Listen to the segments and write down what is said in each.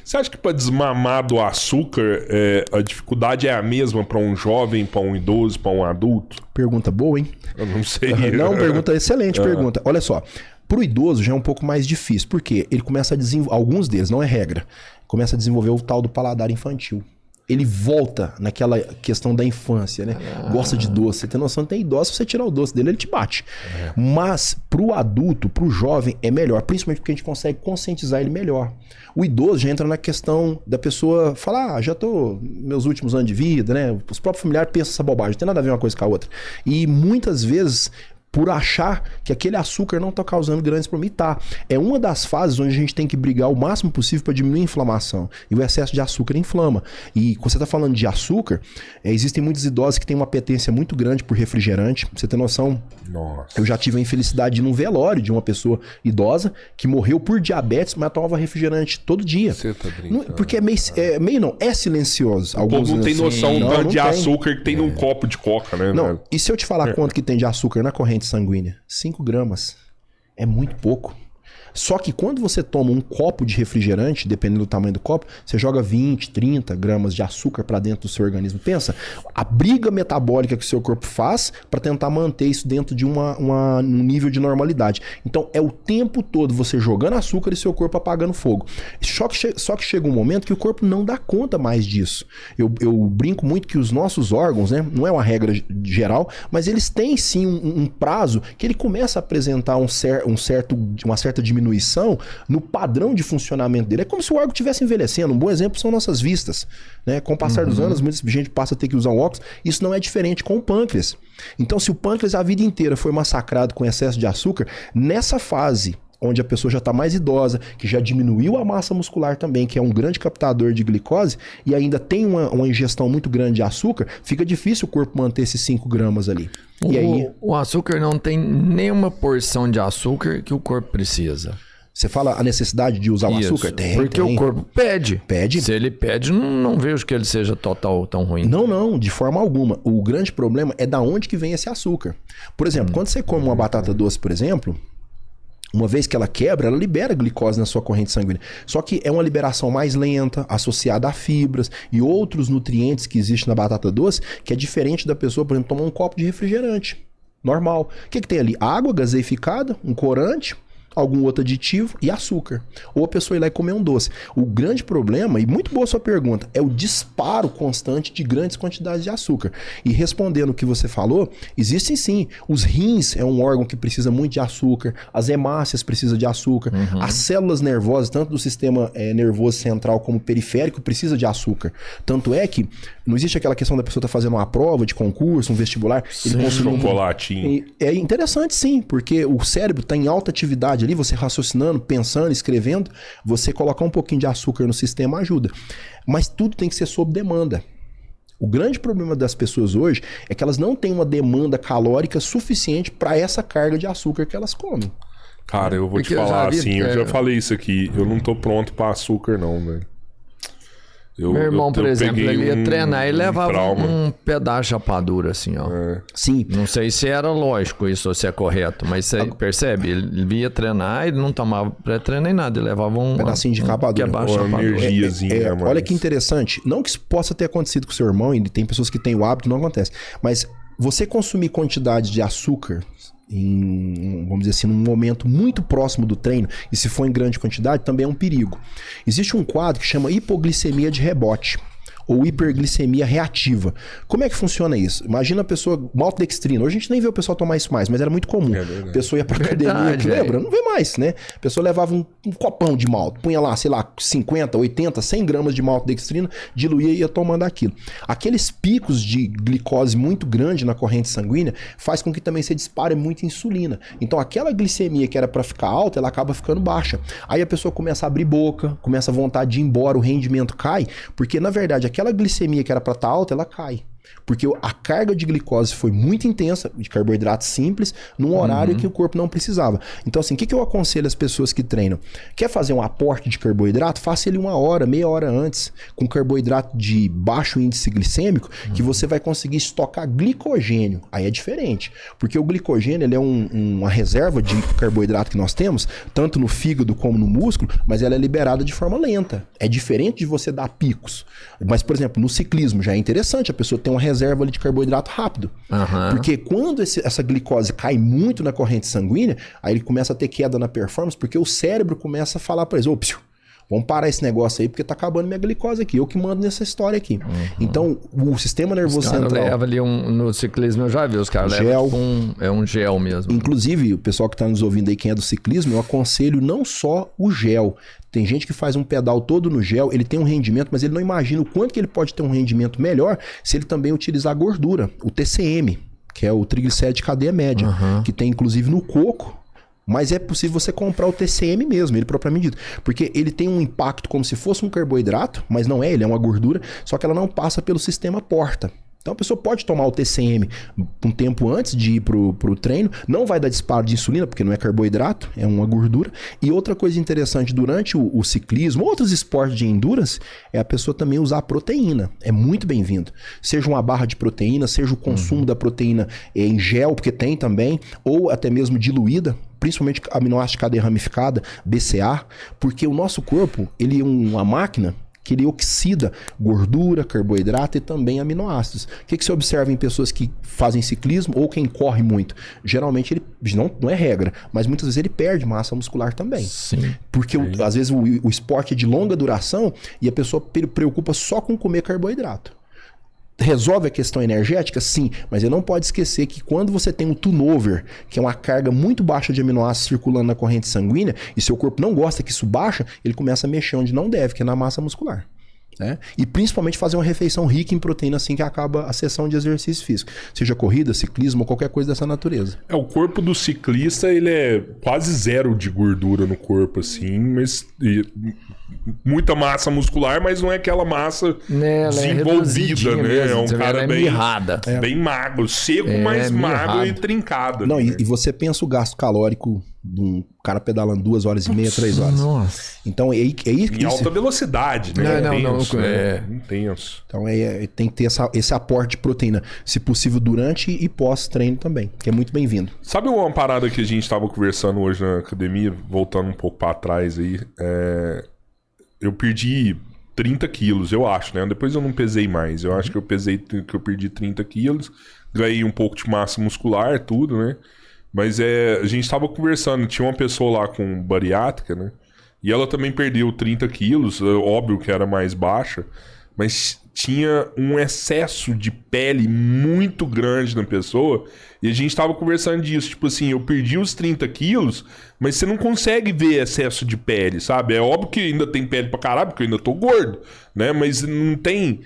Você acha que para desmamar do açúcar, a dificuldade é a mesma para um jovem, para um idoso, para um adulto? Pergunta boa, hein? Eu não sei. Não, pergunta excelente, pergunta. Olha só, pro idoso já é um pouco mais difícil, porque ele começa a desenvolver, alguns deles, não é regra, começa a desenvolver o tal do paladar infantil. Ele volta naquela questão da infância, né? Gosta de doce. Você tem noção, tem idoso, se você tirar o doce dele, ele te bate. Mas pro adulto, pro jovem, é melhor. Principalmente porque a gente consegue conscientizar ele melhor. O idoso já entra na questão da pessoa falar, já tô meus últimos anos de vida, né? Os próprios familiares pensam essa bobagem, não tem nada a ver uma coisa com a outra. E muitas vezes, por achar que aquele açúcar não está causando grandes problemas. E tá. É uma das fases onde a gente tem que brigar o máximo possível para diminuir a inflamação. E o excesso de açúcar inflama. E quando você está falando de açúcar, existem muitos idosos que têm uma apetência muito grande por refrigerante. Pra você ter noção, eu já tive a infelicidade de ir num velório de uma pessoa idosa que morreu por diabetes, mas tomava refrigerante todo dia. Você tá brincando. Porque é silencioso. O povo não tem noção não, de açúcar que tem num copo de coca, né? Não, e se eu te falar quanto que tem de açúcar na corrente sanguínea? 5 gramas. É muito pouco. Só que quando você toma um copo de refrigerante, dependendo do tamanho do copo, você joga 20, 30 gramas de açúcar para dentro do seu organismo. Pensa, a briga metabólica que o seu corpo faz para tentar manter isso dentro de um nível de normalidade. Então é o tempo todo você jogando açúcar e seu corpo apagando fogo. Só que chega um momento que o corpo não dá conta mais disso. Eu brinco muito que os nossos órgãos, né, não é uma regra geral, mas eles têm sim um prazo que ele começa a apresentar uma certa diminuição no padrão de funcionamento dele. É como se o órgão estivesse envelhecendo. Um bom exemplo são nossas vistas, né? Com o passar dos anos, muita gente passa a ter que usar um óculos. Isso não é diferente com o pâncreas. Então, se o pâncreas a vida inteira foi massacrado com excesso de açúcar, nessa fase onde a pessoa já está mais idosa, que já diminuiu a massa muscular também, que é um grande captador de glicose, e ainda tem uma ingestão muito grande de açúcar, fica difícil o corpo manter esses 5 gramas ali. O açúcar não tem nenhuma porção de açúcar que o corpo precisa. Você fala a necessidade de usar o açúcar? Porque o corpo pede. Pede. Se ele pede, não vejo que ele seja tão ruim. Não, de forma alguma. O grande problema é da onde que vem esse açúcar. Por exemplo, quando você come uma batata doce, por exemplo, uma vez que ela quebra, ela libera glicose na sua corrente sanguínea. Só que é uma liberação mais lenta, associada a fibras e outros nutrientes que existem na batata doce, que é diferente da pessoa, por exemplo, tomar um copo de refrigerante normal. O que tem ali? Água gaseificada, um corante, algum outro aditivo e açúcar. Ou a pessoa ir lá e comer um doce. O grande problema, e muito boa a sua pergunta, é o disparo constante de grandes quantidades de açúcar. E respondendo o que você falou, existem sim. Os rins é um órgão que precisa muito de açúcar, as hemácias precisam de açúcar, as células nervosas, tanto do sistema nervoso central como periférico, precisa de açúcar. Tanto é que não existe aquela questão da pessoa estar fazendo uma prova de concurso, um vestibular, ele consome chocolatinho. É interessante sim, porque o cérebro está em alta atividade ali, você raciocinando, pensando, escrevendo, você colocar um pouquinho de açúcar no sistema ajuda. Mas tudo tem que ser sob demanda. O grande problema das pessoas hoje é que elas não têm uma demanda calórica suficiente para essa carga de açúcar que elas comem. Cara, eu vou te falar assim, eu já falei isso aqui, eu não tô pronto para açúcar não, velho. Meu irmão, por exemplo, ele ia treinar e levava um pedaço de rapadura, assim, ó. Sim. Não sei se era lógico isso ou se é correto, mas você percebe? Ele ia treinar, ele não tomava pré-treino nem nada, ele levava um pedacinho de rapadura. Uma energiazinha. Olha que interessante. Não que isso possa ter acontecido com seu irmão, e tem pessoas que têm o hábito, não acontece. Mas você consumir quantidade de açúcar vamos dizer assim, num momento muito próximo do treino, e se for em grande quantidade, também é um perigo. Existe um quadro que chama hipoglicemia de rebote, ou hiperglicemia reativa. Como é que funciona isso? Imagina a pessoa, maltodextrina. Hoje a gente nem vê o pessoal tomar isso mais, mas era muito comum. A pessoa ia pra academia, lembra? Não vê mais, né? A pessoa levava um copão de malto, punha lá, sei lá, 50, 80, 100 gramas de maltodextrina, diluía e ia tomando aquilo. Aqueles picos de glicose muito grande na corrente sanguínea faz com que também se dispare muita insulina. Então aquela glicemia que era para ficar alta, ela acaba ficando baixa. Aí a pessoa começa a abrir boca, começa a vontade de ir embora, o rendimento cai, porque na verdade aquela glicemia que era para estar alta, ela cai. Porque a carga de glicose foi muito intensa, de carboidrato simples, num horário que o corpo não precisava. Então, assim, o que eu aconselho as pessoas que treinam? Quer fazer um aporte de carboidrato? Faça ele 1 hora, meia hora antes, com carboidrato de baixo índice glicêmico, que você vai conseguir estocar glicogênio. Aí é diferente, porque o glicogênio ele é uma reserva de carboidrato que nós temos, tanto no fígado como no músculo, mas ela é liberada de forma lenta. É diferente de você dar picos. Mas, por exemplo, no ciclismo já é interessante, a pessoa tem uma reserva ali de carboidrato rápido. Porque quando essa glicose cai muito na corrente sanguínea, aí ele começa a ter queda na performance, porque o cérebro começa a falar para eles, vamos parar esse negócio aí, porque tá acabando minha glicose aqui. Eu que mando nessa história aqui. Então, o sistema nervoso central... leva ali no ciclismo, eu já vi, os caras levam um gel mesmo. Inclusive, o pessoal que tá nos ouvindo aí, quem é do ciclismo, eu aconselho não só o gel. Tem gente que faz um pedal todo no gel, ele tem um rendimento, mas ele não imagina o quanto que ele pode ter um rendimento melhor se ele também utilizar a gordura, o TCM, que é o triglicéride de cadeia média, que tem inclusive no coco. Mas é possível você comprar o TCM mesmo, ele propriamente dito. Porque ele tem um impacto como se fosse um carboidrato, mas não é, ele é uma gordura, só que ela não passa pelo sistema porta. Então a pessoa pode tomar o TCM um tempo antes de ir pro treino, não vai dar disparo de insulina, porque não é carboidrato, é uma gordura. E outra coisa interessante, durante o ciclismo, outros esportes de endurance, é a pessoa também usar proteína. É muito bem-vindo. Seja uma barra de proteína, seja o consumo da proteína em gel, porque tem também, ou até mesmo diluída, principalmente aminoácido de cadeia ramificada, BCA, porque o nosso corpo, ele é uma máquina que ele oxida gordura, carboidrato e também aminoácidos. O que você observa em pessoas que fazem ciclismo ou quem corre muito? Geralmente ele não é regra, mas muitas vezes ele perde massa muscular também. Sim. Porque às vezes o esporte é de longa duração e a pessoa preocupa só com comer carboidrato. Resolve a questão energética? Sim, mas ele não pode esquecer que quando você tem um turnover, que é uma carga muito baixa de aminoácidos circulando na corrente sanguínea, e seu corpo não gosta que isso baixa, ele começa a mexer onde não deve, que é na massa muscular. Né? E principalmente fazer uma refeição rica em proteína assim que acaba a sessão de exercício físico. Seja corrida, ciclismo ou qualquer coisa dessa natureza. O corpo do ciclista, ele é quase zero de gordura no corpo, assim, mas... muita massa muscular, mas não é aquela massa desenvolvida, né? Mesmo, é um cara bem mirrada. Bem magro, seco, mas magro e trincado. Não, e você pensa o gasto calórico de um cara pedalando 2 horas e meia, 3 horas. Nossa. Então é isso. Em alta velocidade, né? Intenso. Então tem que ter esse aporte de proteína, se possível durante e pós-treino também, que é muito bem-vindo. Sabe uma parada que a gente estava conversando hoje na academia, voltando um pouco para trás aí, eu perdi 30 quilos, eu acho, né? Depois eu não pesei mais. Eu acho que eu perdi 30 quilos, ganhei um pouco de massa muscular, tudo, né? Mas a gente estava conversando, tinha uma pessoa lá com bariátrica, né? E ela também perdeu 30 quilos, óbvio que era mais baixa, mas tinha um excesso de pele muito grande na pessoa. E a gente tava conversando disso, tipo assim, eu perdi os 30 quilos, mas você não consegue ver excesso de pele, sabe? É óbvio que ainda tem pele pra caralho, porque eu ainda tô gordo, né? Mas não tem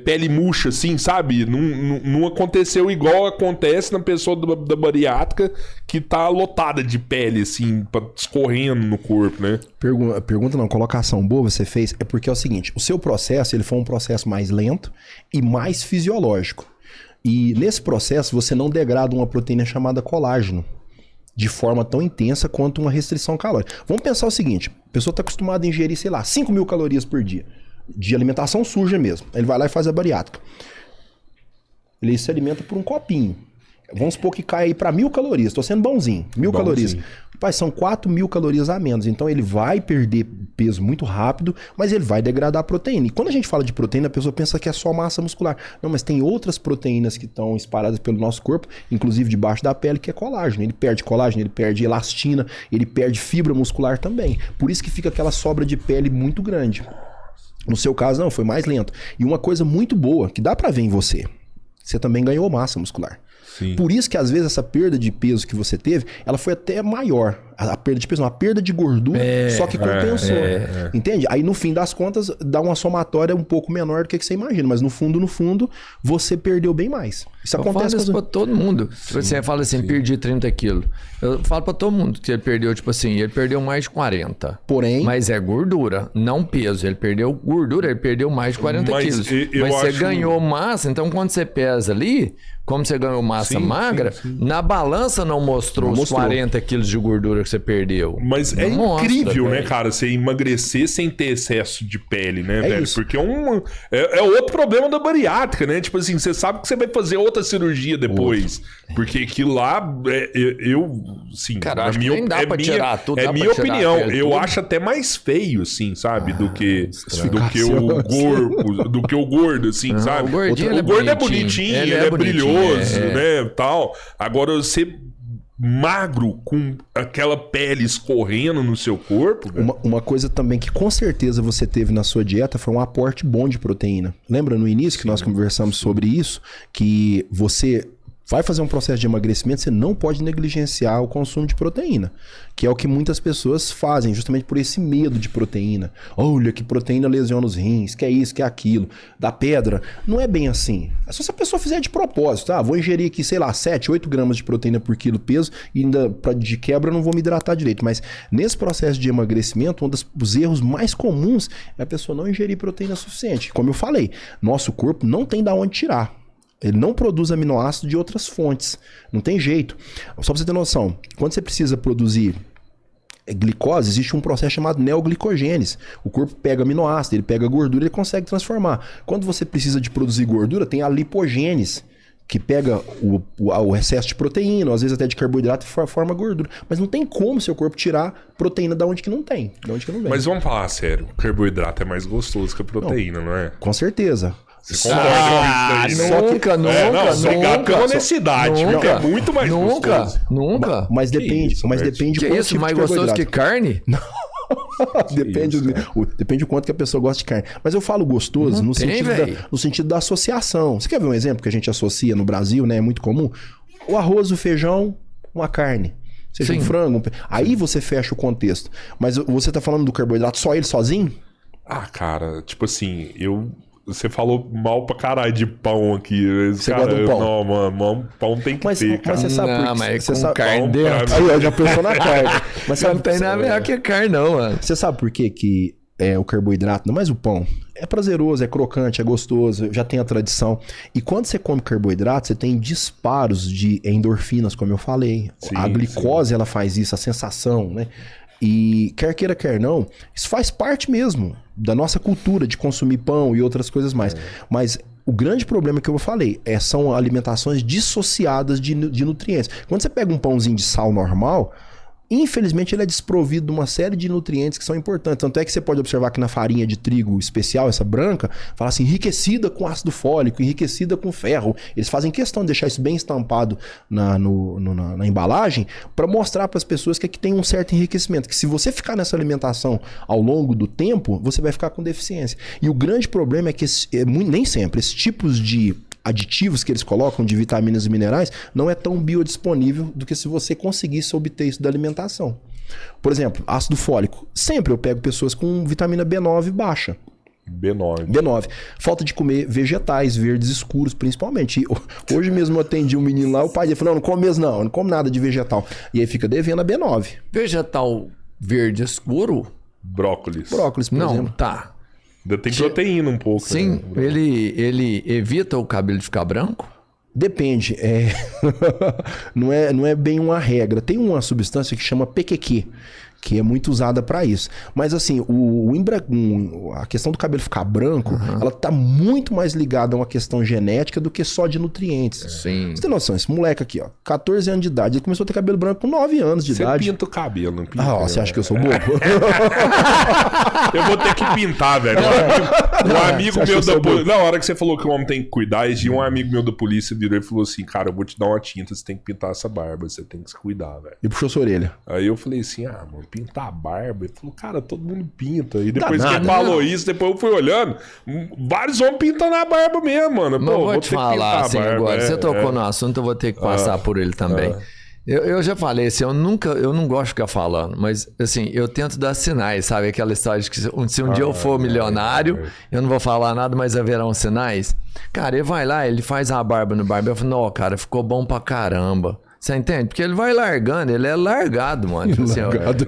pele murcha assim, sabe? Não aconteceu igual acontece na pessoa da bariátrica, que tá lotada de pele, assim, escorrendo no corpo, né? Pergunta não, colocação boa você fez, é porque é o seguinte, o seu processo, ele foi um processo mais lento e mais fisiológico. E nesse processo você não degrada uma proteína chamada colágeno de forma tão intensa quanto uma restrição calórica. Vamos pensar o seguinte, a pessoa está acostumada a ingerir, sei lá, 5.000 calorias por dia, de alimentação suja mesmo. Ele vai lá e faz a bariátrica. Ele se alimenta por um copinho. Vamos supor que cai aí para 1.000 calorias. Estou sendo bonzinho. 1.000 calorias. Pai, são 4.000 calorias a menos. Então ele vai perder peso muito rápido, mas ele vai degradar a proteína. E quando a gente fala de proteína, a pessoa pensa que é só massa muscular. Não, mas tem outras proteínas que estão espalhadas pelo nosso corpo, inclusive debaixo da pele, que é colágeno. Ele perde colágeno, ele perde elastina, ele perde fibra muscular também. Por isso que fica aquela sobra de pele muito grande. No seu caso, não, foi mais lento. E uma coisa muito boa, que dá para ver em você, você também ganhou massa muscular. Sim. Por isso que às vezes essa perda de peso que você teve, ela foi até maior. A perda de peso, não, a perda de gordura, só que compensou. Entende? Aí no fim das contas, dá uma somatória um pouco menor do que você imagina. Mas no fundo, você perdeu bem mais. Isso acontece. Eu falo isso pra todo mundo. Tipo assim, fala assim, perdi 30 quilos. Eu falo pra todo mundo que ele perdeu, tipo assim, ele perdeu mais de 40. Porém... Mas é gordura, não peso. Ele perdeu gordura, ele perdeu mais de 40 quilos. Mas você ganhou massa, então quando você pesa ali, como você ganhou massa magra, na balança não mostrou os 40 quilos de gordura que você perdeu. Mas não é incrível, mostra, né, cara? Você emagrecer sem ter excesso de pele, né, velho? Isso. Porque é outro problema da bariátrica, né? Tipo assim, você sabe que você vai fazer outra cirurgia depois. Porque aquilo lá, sim, cara, acho que nem dá pra tirar tudo. É minha opinião. Eu acho até mais feio, assim, sabe? Do que o corpo, do que o gordo, assim, sabe? O gordo é bonitinho, ele é brilhoso, né, tal. Agora, você magro com aquela pele escorrendo no seu corpo... Uma coisa também que com certeza você teve na sua dieta foi um aporte bom de proteína. Lembra no início que nós conversamos sobre isso? Que você... vai fazer um processo de emagrecimento, você não pode negligenciar o consumo de proteína, que é o que muitas pessoas fazem, justamente por esse medo de proteína. Olha, que proteína lesiona os rins, que é isso, que é aquilo, da pedra. Não é bem assim. É só se a pessoa fizer de propósito. Vou ingerir aqui, sei lá, 7, 8 gramas de proteína por quilo peso e ainda de quebra eu não vou me hidratar direito. Mas nesse processo de emagrecimento, um dos erros mais comuns é a pessoa não ingerir proteína suficiente. Como eu falei, nosso corpo não tem de onde tirar. Ele não produz aminoácidos de outras fontes. Não tem jeito. Só pra você ter noção, quando você precisa produzir glicose, existe um processo chamado neoglicogênese. O corpo pega aminoácido, ele pega gordura e ele consegue transformar. Quando você precisa de produzir gordura, tem a lipogênese, que pega o excesso de proteína, às vezes até de carboidrato e forma gordura. Mas não tem como seu corpo tirar proteína da onde que não tem, da onde que não vem. Mas vamos falar sério, o carboidrato é mais gostoso que a proteína, não é? Com certeza. Você concorda com isso daí? Nunca. Com honestidade, porque é muito mais gostoso. Nunca. Mas depende de quanto tipo mais gostoso que carne? Não. Depende do quanto que a pessoa gosta de carne. Mas eu falo gostoso no sentido da associação. Você quer ver um exemplo que a gente associa no Brasil, né? É muito comum. O arroz, o feijão, uma carne. Seja um frango. Aí você fecha o contexto. Mas você tá falando do carboidrato só ele sozinho? Ah, cara, tipo assim, você falou mal pra caralho de pão aqui. Você gosta do pão? Não, mano, pão tem que ter, cara. Mas você sabe por quê? Mas você com sabe carne dentro. Aí, já pensou na carne. Mas não tem nada melhor que carne, não, mano. Você sabe por quê que o carboidrato, não mais o pão, é prazeroso, é crocante, é gostoso, já tem a tradição. E quando você come carboidrato, você tem disparos de endorfinas, como eu falei. A glicose, ela faz isso, a sensação, né? E quer queira, quer não, isso faz parte mesmo da nossa cultura de consumir pão e outras coisas mais. Mas o grande problema que eu falei são alimentações dissociadas de nutrientes. Quando você pega um pãozinho de sal normal, infelizmente ele é desprovido de uma série de nutrientes que são importantes. Tanto é que você pode observar que na farinha de trigo especial, essa branca, fala assim, enriquecida com ácido fólico, enriquecida com ferro. Eles fazem questão de deixar isso bem estampado na embalagem para mostrar para as pessoas que aqui tem um certo enriquecimento. Que se você ficar nessa alimentação ao longo do tempo, você vai ficar com deficiência. E o grande problema é que nem sempre esses tipos de aditivos que eles colocam de vitaminas e minerais não é tão biodisponível do que se você conseguisse obter isso da alimentação. Por exemplo, ácido fólico. Sempre eu pego pessoas com vitamina B9 baixa. B9. Falta de comer vegetais verdes escuros, principalmente. E hoje mesmo eu atendi um menino lá, o pai dele falou, não come mesmo não come nada de vegetal. E aí fica devendo a B9. Vegetal verde escuro? Brócolis, por exemplo. Tá. Ainda tem proteína um pouco. Sim, né? ele evita o cabelo de ficar branco? Depende. Não é bem uma regra. Tem uma substância que chama PQQ, que é muito usada para isso. Mas assim, a questão do cabelo ficar branco, ela tá muito mais ligada a uma questão genética do que só de nutrientes. Sim. Você tem noção, esse moleque aqui, ó, 14 anos de idade, ele começou a ter cabelo branco com 9 anos de idade. Você pinta o cabelo, não pinta? Você acha que eu sou bobo? Eu vou ter que pintar, velho. Um amigo meu da polícia... Na hora que você falou que o homem tem que cuidar, um amigo meu da polícia virou e falou assim, cara, eu vou te dar uma tinta, você tem que pintar essa barba, você tem que se cuidar, velho. E puxou sua orelha. Aí eu falei assim, mano, pintar a barba. Ele falou, cara, todo mundo pinta. E depois que ele falou isso, depois eu fui olhando, vários homens pintando a barba mesmo, mano. Mas eu vou te falar assim agora, você tocou no assunto, eu vou ter que passar por ele também. Eu já falei assim, eu não gosto de ficar falando, mas assim, eu tento dar sinais, sabe? Aquela história de que se um dia eu for milionário, eu não vou falar nada, mas haverão sinais. Cara, ele vai lá, ele faz a barba no barbeiro, eu falo, não, cara, ficou bom pra caramba. Você entende? Porque ele vai largando, ele é largado, mano. Tipo assim,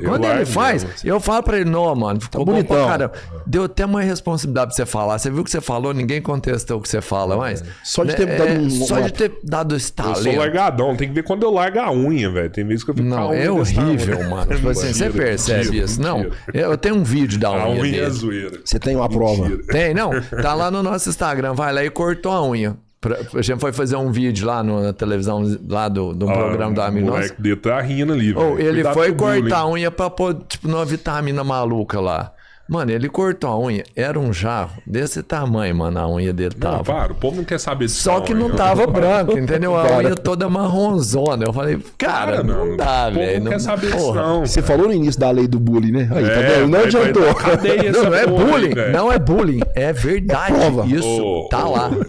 quando ele faz, eu falo pra ele, não, mano, ficou bom pra caramba. Deu até uma responsabilidade pra você falar. Você viu o que você falou, ninguém contestou o que você fala, mas... Só de ter dado Só de ter dado esse talento. Eu sou largadão, tem que ver quando eu largo a unha, velho. Tem vezes que eu fico Não, é horrível, mano. Tipo assim, você percebe isso? Não, eu tenho um vídeo da unha a unha dele. é zoeira. Você tem uma prova. Tem, não. Tá lá no nosso Instagram, vai lá e cortou a unha. A gente foi fazer um vídeo lá na televisão, lá do programa do amigo nosso. O moleque dele tá rindo ali, velho. Ele foi cortar a unha pra pôr, tipo, numa vitamina maluca lá. Mano, ele cortou a unha, era um jarro desse tamanho, mano, a unha dele tava. Não, claro, o povo não quer saber disso. Só que não tava branco, entendeu? A unha toda marronzona. Eu falei, cara, não dá, velho. Não quer saber disso, não. Você falou no início da lei do bullying, né? Aí, tá vendo? Não adiantou. Não é bullying, não é bullying, é verdade. Isso tá lá.